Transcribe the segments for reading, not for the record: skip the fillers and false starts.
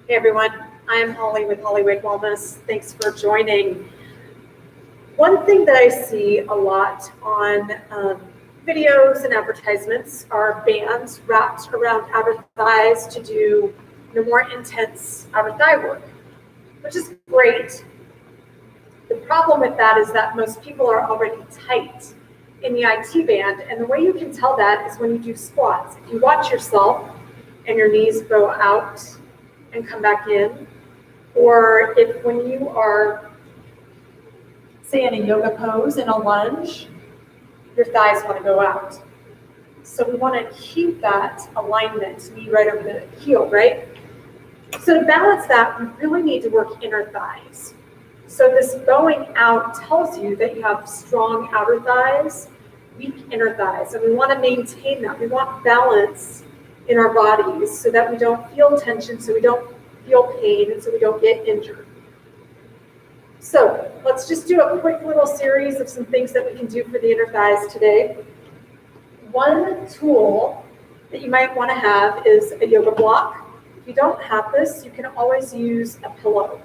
Hey everyone, I'm Holly with Hollywood Wellness. Thanks for joining. One thing that I see a lot on videos and advertisements are bands wrapped around outer thighs to do more intense outer thigh work, which is great. The problem with that is that most people are already tight in the IT band, and the way you can tell that is when you do squats. If you watch yourself and your knees go out and come back in, or if when you are, say, in a yoga pose in a lunge, your thighs want to go out. So we want to keep that alignment, knee right over the heel, right? So to balance that, we really need to work inner thighs. So this going out tells you that you have strong outer thighs, weak inner thighs, and we want to maintain that. We want balance in our bodies so that we don't feel tension, so we don't feel pain, and so we don't get injured. So let's just do a quick little series of some things that we can do for the inner thighs today. One tool that you might want to have is a yoga block. If you don't have this, you can always use a pillow.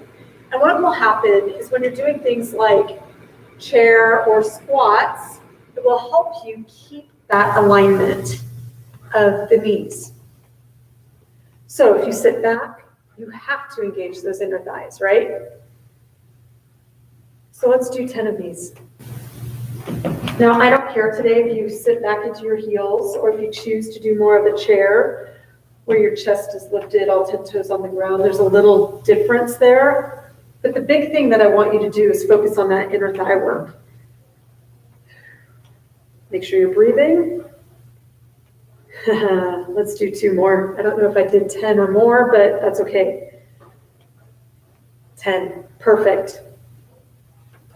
And what will happen is when you're doing things like chair or squats, it will help you keep that alignment of the knees. So if you sit back, you have to engage those inner thighs, right? So let's do 10 of these. Now, I don't care today if you sit back into your heels or if you choose to do more of a chair where your chest is lifted, all 10 toes on the ground. There's a little difference there. But the big thing that I want you to do is focus on that inner thigh work. Make sure you're breathing. Let's do 2 more. I don't know if I did 10 or more, but that's okay. 10, perfect.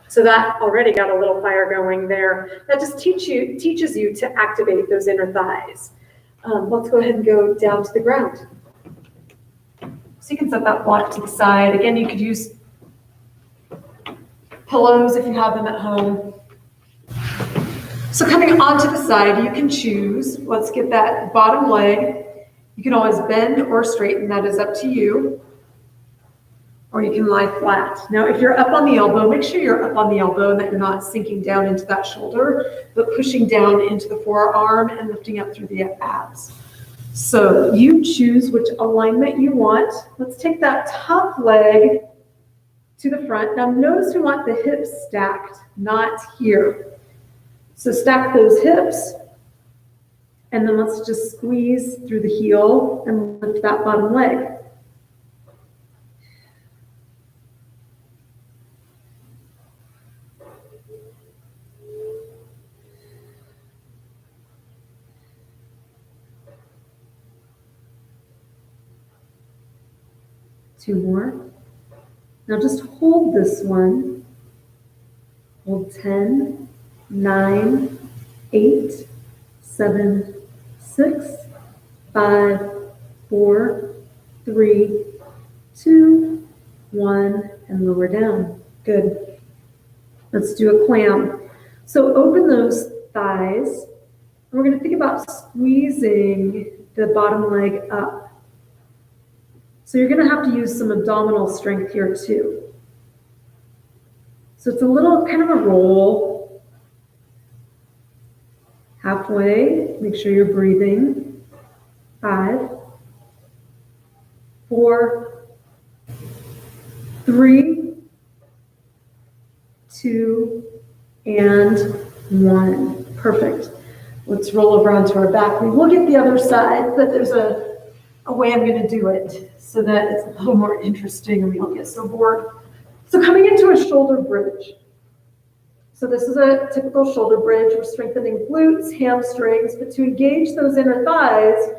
So that already got a little fire going there. That just teaches you to activate those inner thighs. Let's go ahead and go down to the ground. So you can set that block to the side. Again, you could use pillows if you have them at home. So coming onto the side, you can choose. Let's get that bottom leg. You can always bend or straighten. That is up to you. Or you can lie flat. Now, if you're up on the elbow, make sure you're up on the elbow and that you're not sinking down into that shoulder, but pushing down into the forearm and lifting up through the abs. So you choose which alignment you want. Let's take that top leg to the front. Now notice we want the hips stacked, not here. So stack those hips, and then let's just squeeze through the heel and lift that bottom leg. Two more. Now just hold this one. Hold 10, 9, 8, 7, 6, 5, 4, 3, 2, 1, and lower down. Good. Let's do a clam. So open those thighs. And we're going to think about squeezing the bottom leg up. So you're going to have to use some abdominal strength here too. So it's a little kind of a roll. Halfway, make sure you're breathing. 5, 4, 3, 2, and 1. Perfect. Let's roll over onto our back. We will get the other side, but there's a way I'm going to do it so that it's a little more interesting and we don't get so bored. So coming into a shoulder bridge. So this is a typical shoulder bridge. We're strengthening glutes, hamstrings, but to engage those inner thighs,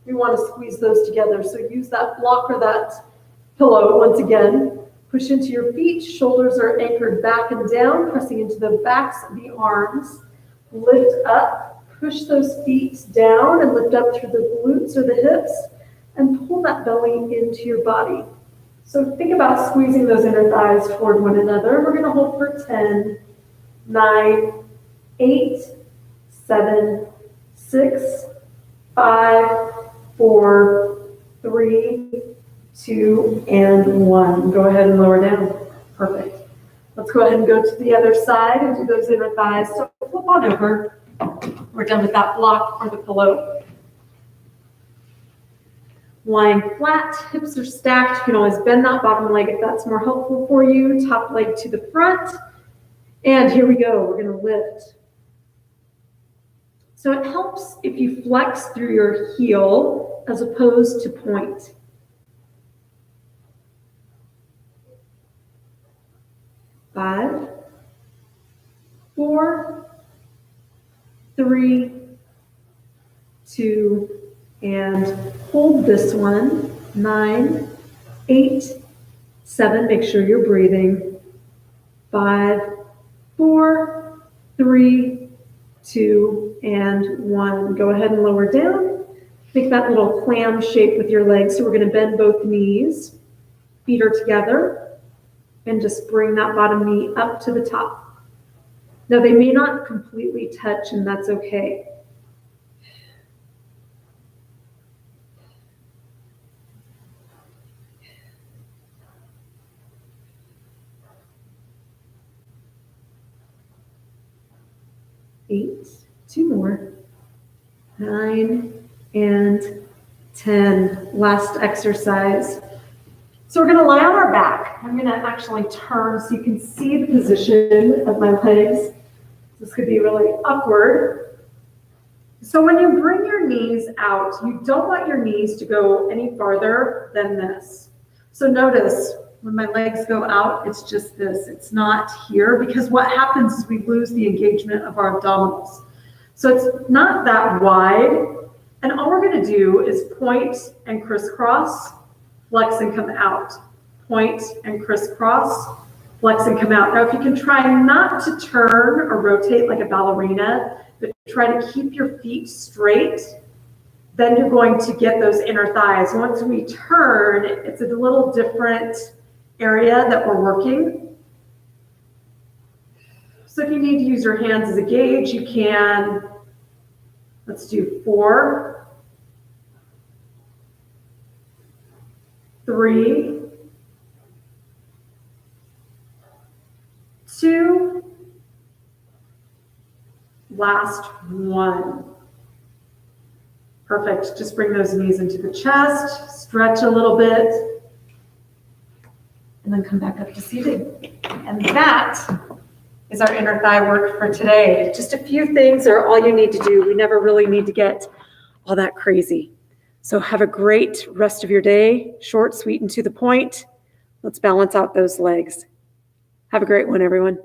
we want to squeeze those together. So use that block or that pillow once again. Push into your feet. Shoulders are anchored back and down, pressing into the backs of the arms. Lift up. Push those feet down and lift up through the glutes or the hips and pull that belly into your body. So think about squeezing those inner thighs toward one another. We're going to hold for 10, 9, 8, 7, 6, 5, 4, 3, 2, and 1. Go ahead and lower down. Perfect. Let's go ahead and go to the other side and do those inner thighs. So flip on over. We're done with that block or the pillow. Lying flat, hips are stacked. You can always bend that bottom leg if that's more helpful for you. Top leg to the front. And here we go. We're going to lift. So it helps if you flex through your heel as opposed to point. Five, 4, 3, 2, and hold this one. 9, 8, 7. Make sure you're breathing. 5, 4, 3, 2, and 1. Go ahead and lower down. Make that little clam shape with your legs. So we're going to bend both knees. Feet are together. And just bring that bottom knee up to the top. Now they may not completely touch, and that's okay. Eight, 2 more. 9 and 10. Last exercise. So we're going to lie on our back. I'm going to actually turn so you can see the position of my legs. This could be really awkward. So when you bring your knees out, you don't want your knees to go any farther than this. So notice when my legs go out, it's just this. It's not here, because what happens is we lose the engagement of our abdominals. So it's not that wide. And all we're going to do is point and crisscross. Flex and come out. Point and crisscross. Flex and come out. Now, if you can try not to turn or rotate like a ballerina, but try to keep your feet straight, then you're going to get those inner thighs. Once we turn, it's a little different area that we're working. So if you need to use your hands as a gauge, you can. Let's do 4, 3, 2, last 1. Perfect. Just bring those knees into the chest, stretch a little bit, and then come back up to seated. And that is our inner thigh work for today. Just a few things are all you need to do. We never really need to get all that crazy. So have a great rest of your day. Short, sweet, and to the point. Let's balance out those legs. Have a great one, everyone.